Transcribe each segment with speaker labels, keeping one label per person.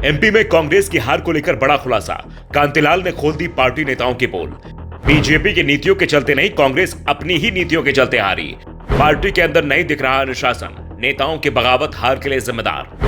Speaker 1: MP में कांग्रेस की हार को लेकर बड़ा खुलासा। कांतिलाल ने खोल दी पार्टी नेताओं की पोल। बीजेपी की नीतियों के चलते नहीं, कांग्रेस अपनी ही नीतियों के चलते हारी। पार्टी के अंदर नहीं दिख रहा अनुशासन, नेताओं की बगावत हार के लिए जिम्मेदार।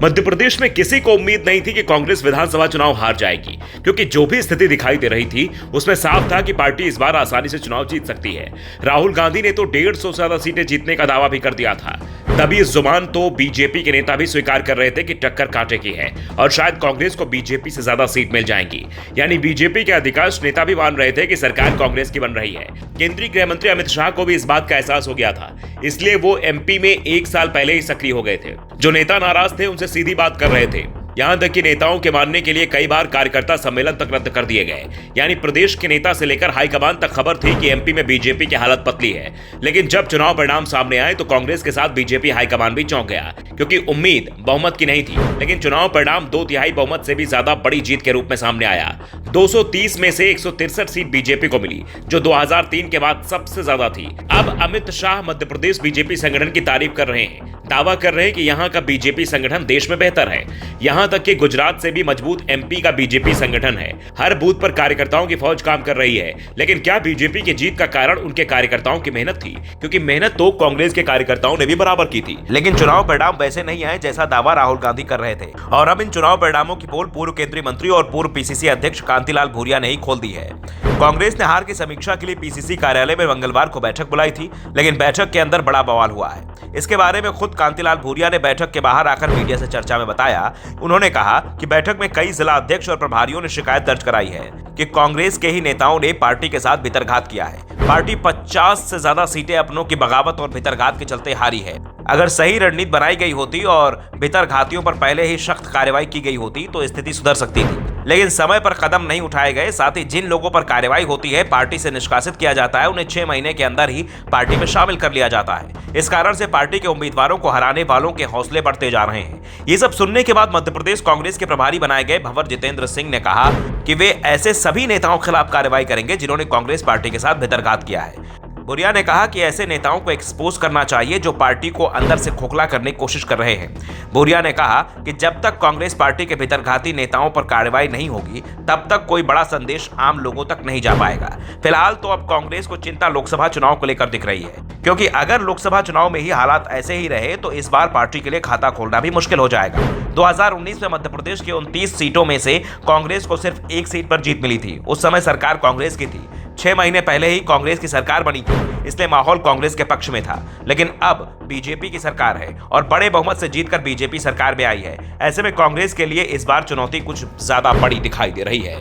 Speaker 1: मध्य प्रदेश में किसी को उम्मीद नहीं थी कि कांग्रेस विधानसभा चुनाव हार जाएगी, क्योंकि जो भी स्थिति दिखाई दे रही थी उसमें साफ था कि पार्टी इस बार आसानी से चुनाव जीत सकती है। राहुल गांधी ने तो 150 से ज्यादा सीटें जीतने का दावा भी कर दिया था। तभी इस जुबान तो बीजेपी के नेता भी स्वीकार कर रहे थे कि टक्कर कांटे की है और शायद कांग्रेस को बीजेपी से ज्यादा सीट मिल जाएंगी। यानी बीजेपी के अधिकांश नेता भी मान रहे थे कि सरकार कांग्रेस की बन रही है। केंद्रीय गृह मंत्री अमित शाह को भी इस बात का एहसास हो गया था, इसलिए वो एमपी में 1 साल पहले ही सक्रिय हो गए थे। जो नेता नाराज थे उनसे सीधी बात कर रहे थे। यहां तक कि नेताओं के मानने के लिए कई बार कार्यकर्ता सम्मेलन तक रद्द कर दिए गए। यानी प्रदेश के नेता से लेकर हाईकमान तक खबर थी कि एमपी में बीजेपी की हालत पतली है। लेकिन जब चुनाव परिणाम सामने आए तो कांग्रेस के साथ बीजेपी हाईकमान भी चौंक गया, क्योंकि उम्मीद बहुमत की नहीं थी। लेकिन चुनाव परिणाम 2/3 बहुमत से भी ज्यादा बड़ी जीत के रूप में सामने आया। 230 में से 163 सीट बीजेपी को मिली, जो 2003 के बाद सबसे ज्यादा थी। अब अमित शाह मध्य प्रदेश बीजेपी संगठन की तारीफ कर रहे हैं, दावा कर रहे हैं कि यहां का बीजेपी संगठन देश में बेहतर है। यहां तक कि गुजरात से भी मजबूत एमपी का बीजेपी संगठन है। हर बूथ पर कार्यकर्ताओं की फौज काम कर रही है। लेकिन क्या बीजेपी की जीत का कारण उनके कार्यकर्ताओं की मेहनत थी? क्योंकि मेहनत तो कांग्रेस के कार्यकर्ताओं ने भी बराबर की थी। लेकिन चुनाव परिणाम वैसे नहीं आए जैसा दावा राहुल गांधी कर रहे थे। और अब इन चुनाव परिणामों की पोल पूर्व केंद्रीय मंत्री और पूर्व पीसीसी अध्यक्ष कांतिलाल भूरिया ने ही खोल दी है। कांग्रेस ने हार की समीक्षा के लिए पीसीसी कार्यालय में मंगलवार को बैठक बुलाई थी, लेकिन बैठक के अंदर बड़ा बवाल हुआ है। इसके बारे में खुद कांतिलाल भूरिया ने बैठक के बाहर आकर मीडिया से चर्चा में बताया। उन्होंने कहा कि बैठक में कई जिला अध्यक्ष और प्रभारियों ने शिकायत दर्ज कराई है कि कांग्रेस के ही नेताओं ने पार्टी के साथ भितरघात किया है। पार्टी 50 से ज्यादा सीटें अपनों की बगावत और भितरघात के चलते हारी है। अगर सही रणनीति बनाई गई होती और भितरघातियों पर पहले ही सख्त कार्रवाई की गई होती तो स्थिति सुधर सकती थी। लेकिन समय पर कदम नहीं उठाए गए। साथ ही जिन लोगों पर कार्रवाई होती है, पार्टी से निष्कासित किया जाता है, उन्हें 6 महीने के अंदर ही पार्टी में शामिल कर लिया जाता है। इस कारण से पार्टी के उम्मीदवारों को हराने वालों के हौसले बढ़ते जा रहे हैं। ये सब सुनने के बाद मध्य प्रदेश कांग्रेस के प्रभारी बनाए गए भंवर जितेंद्र सिंह ने कहा कि वे ऐसे सभी नेताओं के खिलाफ कार्रवाई करेंगे जिन्होंने कांग्रेस पार्टी के साथ भितरघात किया है। भूरिया ने कहा कि ऐसे नेताओं को एक्सपोज करना चाहिए जो पार्टी को अंदर से खोखला करने की कोशिश कर रहे हैं। भूरिया ने कहा कि जब तक कांग्रेस पार्टी के भितरघाती नेताओं पर कार्रवाई नहीं होगी, तब तक कोई बड़ा संदेश आम लोगों तक नहीं जा पाएगा। फिलहाल तो अब कांग्रेस को चिंता लोकसभा चुनाव को लेकर दिख रही है, क्योंकि अगर लोकसभा चुनाव में ही हालात ऐसे ही रहे तो इस बार पार्टी के लिए खाता खोलना भी मुश्किल हो जाएगा। 2019 में मध्य प्रदेश के 29 सीटों में से कांग्रेस को सिर्फ 1 सीट पर जीत मिली थी। उस समय सरकार कांग्रेस की थी। 6 महीने पहले ही कांग्रेस की सरकार बनी थी, इसलिए माहौल कांग्रेस के पक्ष में था। लेकिन अब बीजेपी की सरकार है और बड़े बहुमत से जीतकर बीजेपी सरकार में आई है। ऐसे में कांग्रेस के लिए इस बार चुनौती कुछ ज्यादा बड़ी दिखाई दे रही है।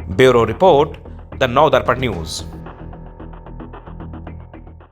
Speaker 1: ब्यूरो रिपोर्ट, द नव दर्पण न्यूज।